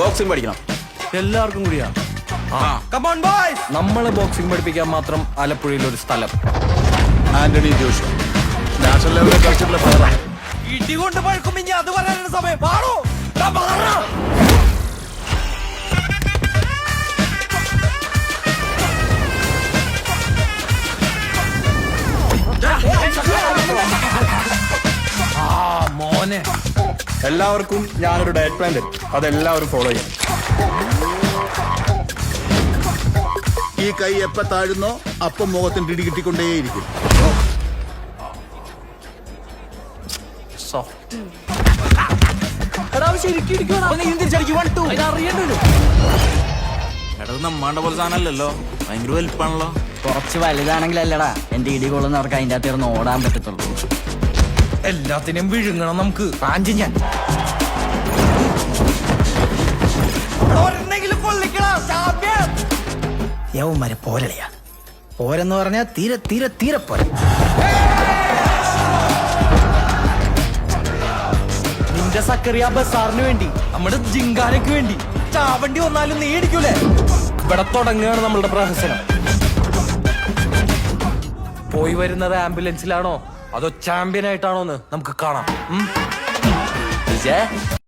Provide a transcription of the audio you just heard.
Boxing പഠിക്കണം. എല്ലാവർക്കും കൂടിയാ? നമ്മളെ ബോക്സിംഗ് പഠിപ്പിക്കാൻ മാത്രം ആലപ്പുഴയിൽ ഒരു സ്ഥലം. ആന്റണി ജോഷു നാഷണൽ ലെവലിൽ കളിച്ചിട്ടുള്ള പ്ലെയറാണ്. ഇടികൊണ്ട് പഴക്കും ഇനി അത് പറയാനുള്ള സമയം പാടോ. മോനെ, എല്ലാവർക്കും ഞാനൊരു ഡയറ്റ് പ്ലാൻ തരും, അതെല്ലാവരും ഫോളോ ചെയ്യണം. ഈ കൈ എപ്പ താഴുന്നോ അപ്പം മുഖത്തിന് പിടി കിട്ടിക്കൊണ്ടേയിരിക്കും. നമ്മാണ്ട പോലെ സാധനല്ലോ, ഭയങ്കര വലിപ്പാണല്ലോ. കുറച്ച് വലുതാണെങ്കിലല്ലടാ എന്റെ ഇടി കൊള്ളുന്നവർക്ക് അതിന്റെ അകത്ത് ഇരുന്ന് ഓടാൻ പറ്റത്തുള്ളൂ. എല്ലാത്തിനും വിഴുങ്ങണം നമുക്ക്. പാഞ്ചി ഞാൻ യവന്മാരെ പോരളിയാ. പോരെന്ന് പറഞ്ഞാൽ തീരെ തീരെ തീരെ പോരെ. നിന്റെ സക്കറിയ ബസാറിന് വേണ്ടി, നമ്മുടെ ജിങ്കാനയ്ക്ക് വേണ്ടി ചാവണ്ടി വന്നാലും നീ ഇടിക്കൂലേ? ഇവിടെ തുടങ്ങുകയാണ് നമ്മളുടെ പ്രഹസനം. പോയി വരുന്നത് ആംബുലൻസിലാണോ അതോ ചാമ്പ്യൻ ആയിട്ടാണോന്ന് നമുക്ക് കാണാം.